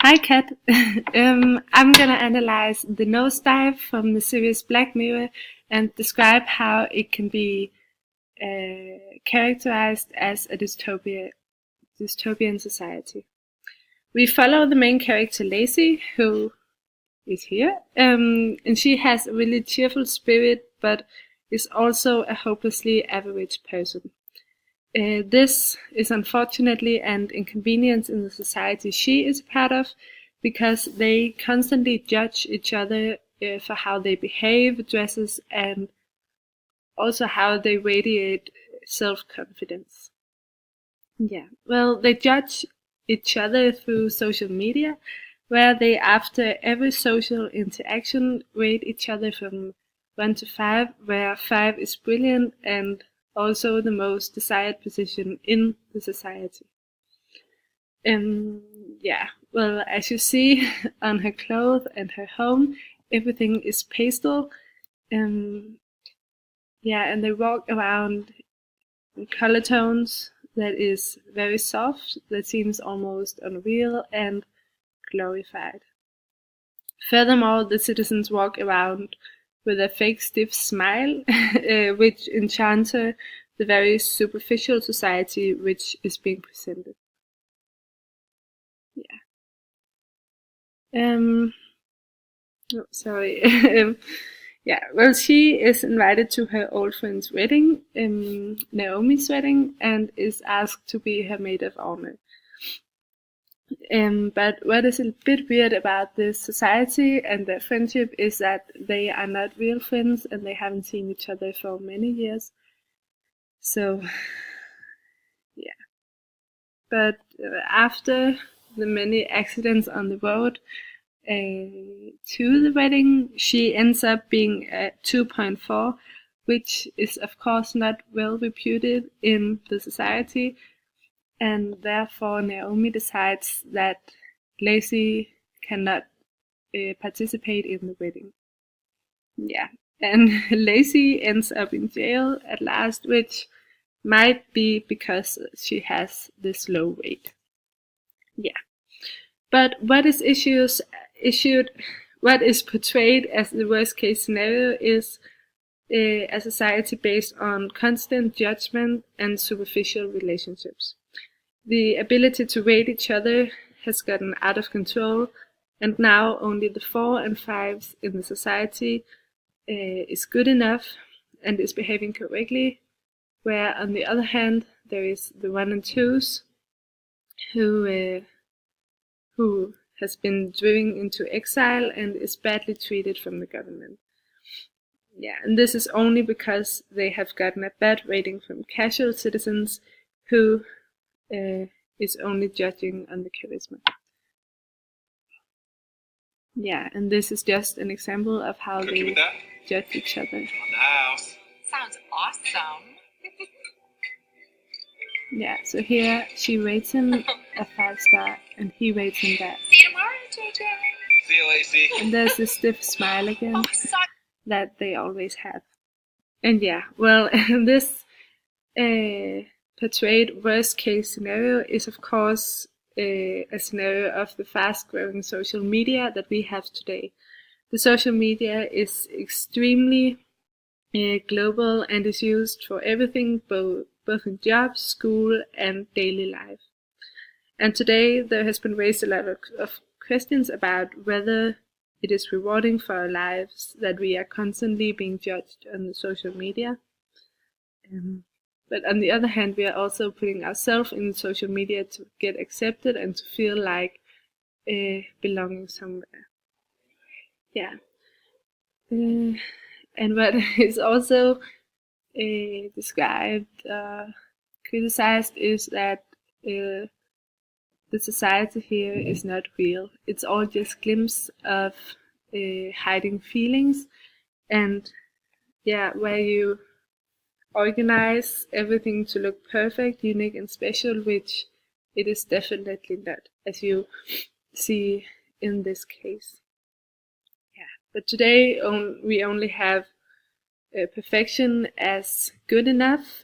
Hi, Kat. I'm gonna analyze the Nosedive from the series Black Mirror and describe how it can be characterized as a dystopian society. We follow the main character Lacey, who is here, and she has a really cheerful spirit, but is also a hopelessly average person. This is unfortunately an inconvenience in the society she is a part of because they constantly judge each other for how they behave, dresses, and also how they radiate self confidence. Yeah, well, they judge each other through social media, where they, after every social interaction, rate each other from 1 to 5, where 5 is brilliant and also the most desired position in the society. Um, yeah, well, as you see on her clothes and her home, everything is pastel. Um, yeah, and they walk around in color tones that is very soft, that seems almost unreal and glorified. Furthermore, the citizens walk around with a fake stiff smile, which enchants her the very superficial society which is being presented. Yeah. Oh, sorry. Yeah. Well, she is invited to her old friend's wedding, Naomi's wedding, and is asked to be her maid of honor. But what is a bit weird about this society and their friendship is that they are not real friends and they haven't seen each other for many years. So, yeah. But after the many accidents on the road to the wedding, she ends up being a 2.4, which is, of course, not well reputed in the society. And therefore, Naomi decides that Lacey cannot participate in the wedding. Yeah, and Lacey ends up in jail at last, which might be because she has this low weight. Yeah, but what is portrayed as the worst case scenario is a society based on constant judgment and superficial relationships. The ability to rate each other has gotten out of control, and now only the 4 and 5s in the society is good enough and is behaving correctly, where on the other hand there is the 1 and 2s who has been driven into exile and is badly treated from the government. Yeah, and this is only because they have gotten a bad rating from casual citizens who is only judging on the charisma. Yeah, and this is just an example of how they judge each other. On the house. Sounds awesome. Yeah, so here she rates him a 5-star and he rates him that. See you tomorrow, JJ. See you, Lacey. And there's this stiff smile again Oh, sorry. that they always have. And yeah, well, this portrayed worst case scenario is of course a scenario of the fast growing social media that we have today. The social media is extremely global and is used for everything, both in jobs, school, and daily life. And today there has been raised a lot of questions about whether it is rewarding for our lives that we are constantly being judged on the social media. But on the other hand, we are also putting ourselves in social media to get accepted and to feel like belonging somewhere. Yeah. And what is also described, criticized, is that the society here is not real. It's all just glimpse of hiding feelings, and yeah, where you organize everything to look perfect, unique, and special, which it is definitely not, as you see in this case. Yeah, but today we only have perfection as good enough,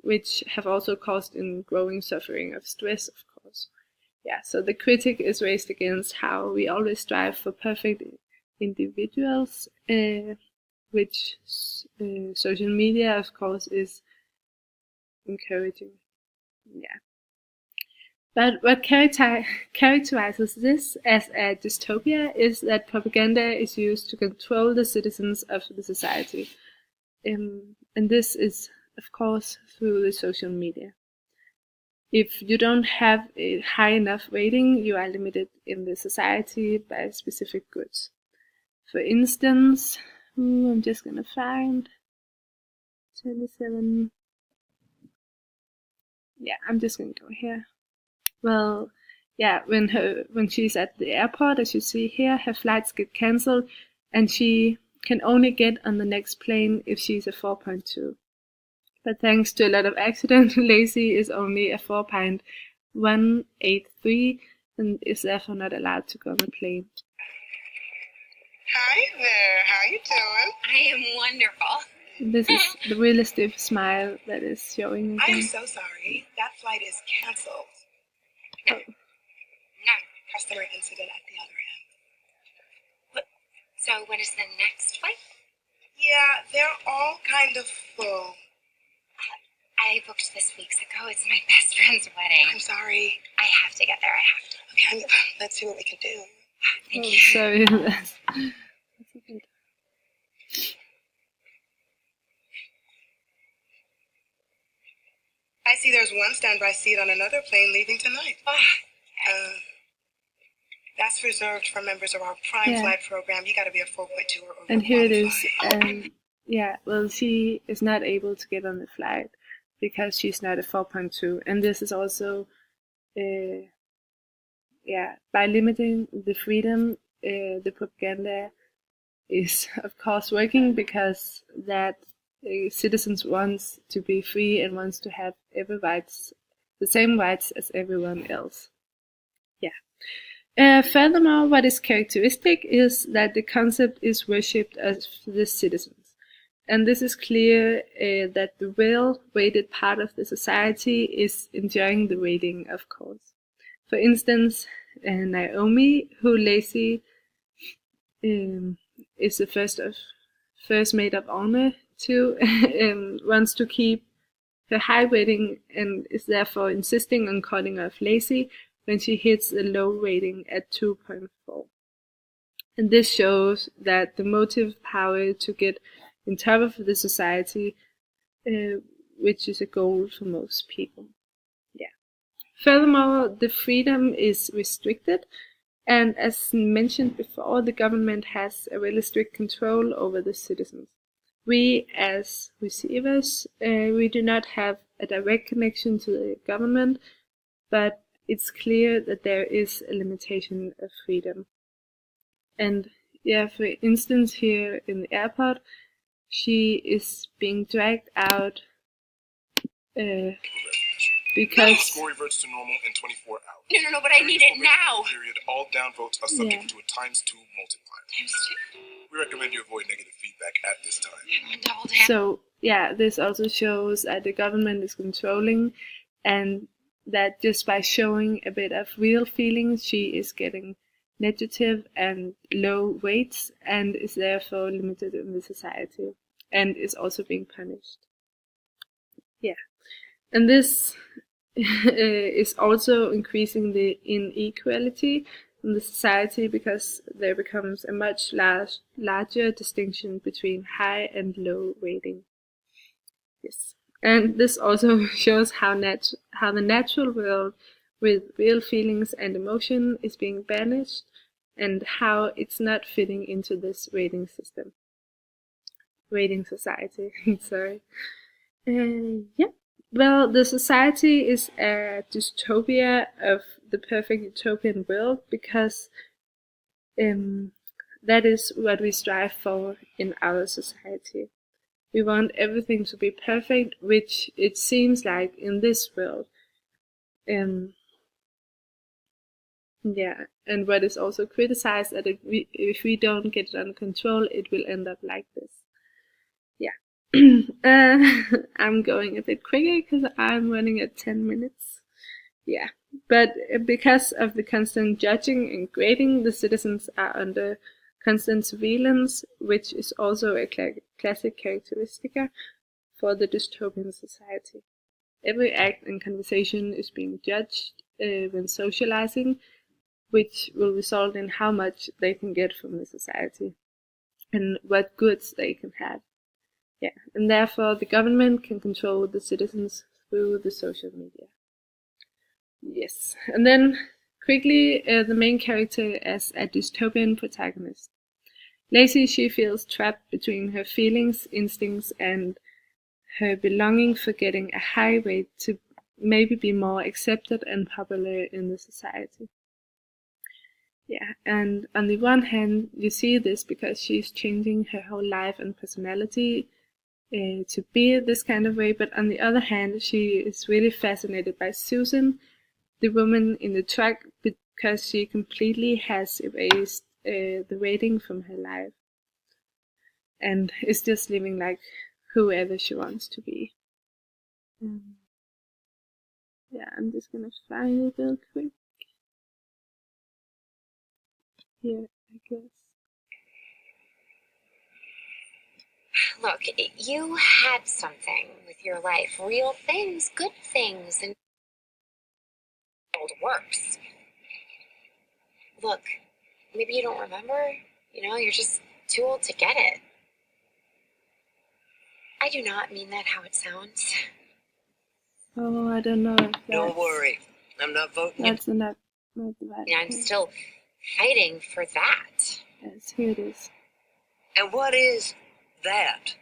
which have also caused in growing suffering of stress, of course. yeah, so the critic is raised against how we always strive for perfect individuals, which social media, of course, is encouraging. Yeah. But what characterizes this as a dystopia is that propaganda is used to control the citizens of the society. And this is, of course, through the social media. If you don't have a high enough rating, you are limited in the society by specific goods. For instance, I'm just gonna find 27. Yeah, I'm just gonna go here. Well, yeah, when she's at the airport, as you see here, her flights get cancelled, and she can only get on the next plane if she's a 4.2. But thanks to a lot of accidents, Lacey is only a 4.183 and is therefore not allowed to go on the plane. Hi there, how you doing? I am wonderful. This is the really stiff smile that is showing I am again. so sorry. That flight is canceled. No. Customer incident at the other end. So when is the next flight? Yeah, they're all kind of full. I booked this weeks ago. It's my best friend's wedding. I'm sorry. I have to get there. I have to. Okay, let's see what we can do. Thank Oh, you. sorry. I see there's one standby seat on another plane leaving tonight. That's reserved for members of our Prime Yeah. Flight program. You gotta be a 4.2 or over. And here it is. qualified. Yeah, well, she is not able to get on the flight because she's not a 4.2. And this is also, by limiting the freedom, the propaganda is, of course, working because that citizens wants to be free and wants to have the same rights as everyone else. Yeah. Furthermore, what is characteristic is that the concept is worshipped as the citizens. And this is clear that the well-weighted part of the society is enjoying the rating, of course. For instance, Naomi, who Lacey is the first maid of honor to, wants to keep her high rating and is therefore insisting on calling off Lacey when she hits a low rating at 2.4. And this shows that the motive power to get in top of the society, which is a goal for most people. Yeah. Furthermore, the freedom is restricted, and as mentioned before, the government has a really strict control over the citizens. We, as receivers, we do not have a direct connection to the government, but it's clear that there is a limitation of freedom. And yeah, for instance, here in the airport, she is being dragged out because Score reverts to normal in 24 hours. No, but I need it now. Period. All downvotes are subject to a ×2 multiplier. ×2. We recommend you avoid negative feedback at this time. Double down. So yeah, this also shows that the government is controlling, and that just by showing a bit of real feelings, she is getting negative and low weights and is therefore limited in the society and is also being punished. Yeah, and this is also increasing the inequality in the society because there becomes a much larger distinction between high and low rating. Yes, and this also shows how the natural world with real feelings and emotion is being banished, and how it's not fitting into this rating society. Sorry. Yeah. Well, the society is a dystopia of the perfect utopian world because that is what we strive for in our society. We want everything to be perfect, which it seems like in this world. Yeah, and what is also criticized that if we don't get it under control, it will end up like this. Yeah. I'm going a bit quicker because I'm running at 10 minutes. Yeah. But because of the constant judging and grading, the citizens are under constant surveillance, which is also a classic characteristic for the dystopian society. Every act and conversation is being judged when socializing, which will result in how much they can get from the society and what goods they can have. Yeah, and therefore the government can control the citizens through the social media. Yes, and then quickly the main character as a dystopian protagonist. Lacey, she feels trapped between her feelings, instincts, and her belonging for getting a high rate to maybe be more accepted and popular in the society. Yeah, and on the one hand, you see this because she's changing her whole life and personality to be this kind of way, but on the other hand, she is really fascinated by Susan, the woman in the truck, because she completely has erased the rating from her life and is just living like whoever she wants to be. Yeah, I'm just gonna find it real quick. Here, I guess. Look, you had something with your life. Real things, good things, and it works. Look, maybe you don't remember. You're just too old to get it. I do not mean that how it sounds. Oh, I don't know if Don't worry, I'm not voting you. that's not the right I'm thing. still fighting for that. Yes, here it is. And what is that?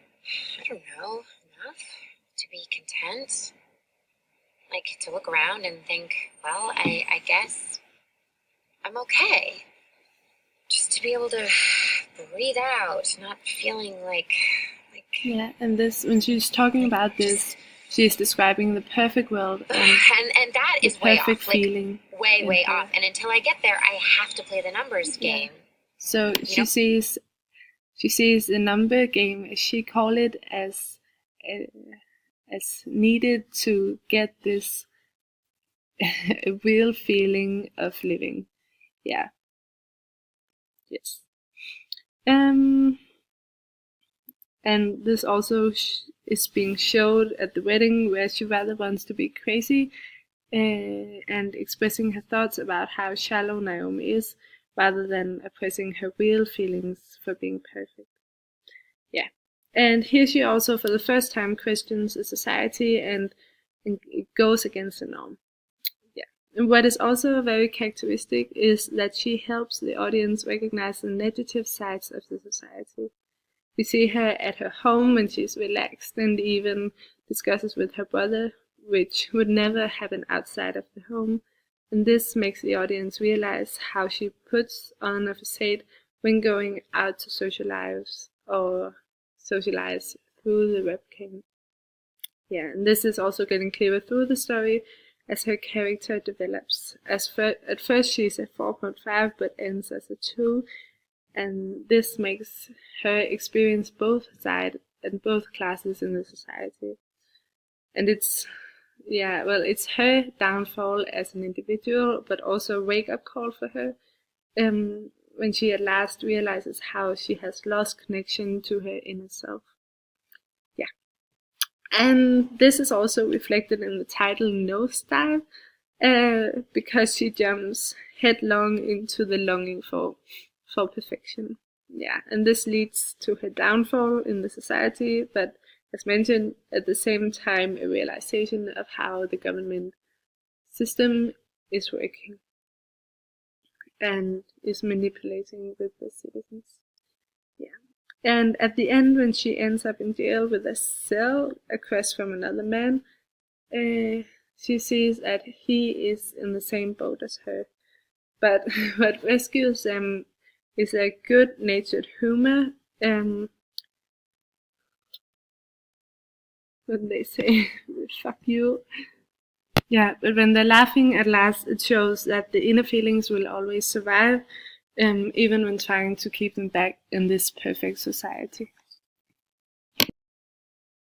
I don't know, enough to be content. Like to look around and think, well, I guess I'm okay. Just to be able to breathe out, not feeling like Yeah, and this, when she's talking about this, she's describing the perfect world and and that the is way perfect off. Like feeling. way in her. off. And until I get there, I have to play the numbers game. So she sees the number game, as she call it, as needed to get this real feeling of living. Yeah. Yes. And this also is being showed at the wedding, where she rather wants to be crazy and expressing her thoughts about how shallow Naomi is, rather than oppressing her real feelings for being perfect. Yeah. And here she also, for the first time, questions the society and it goes against the norm. Yeah. And what is also very characteristic is that she helps the audience recognize the negative sides of the society. We see her at her home when she's relaxed and even discusses with her brother, which would never happen outside of the home. And this makes the audience realize how she puts on a facade when going out to socialize through the webcam. Yeah, and this is also getting clearer through the story as her character develops. At first she's a 4.5 but ends as a 2, and this makes her experience both sides and both classes in the society. And it's her downfall as an individual, but also a wake-up call for her when she at last realizes how she has lost connection to her inner self. Yeah. And this is also reflected in the title Nosedive, because she jumps headlong into the longing for perfection. Yeah, and this leads to her downfall in the society, but as mentioned, at the same time, a realization of how the government system is working and is manipulating with the citizens. Yeah. And at the end, when she ends up in jail with a cell across from another man, she sees that he is in the same boat as her. But what rescues them is a good-natured humor. When they say, fuck you. Yeah, but when they're laughing at last, it shows that the inner feelings will always survive, even when trying to keep them back in this perfect society.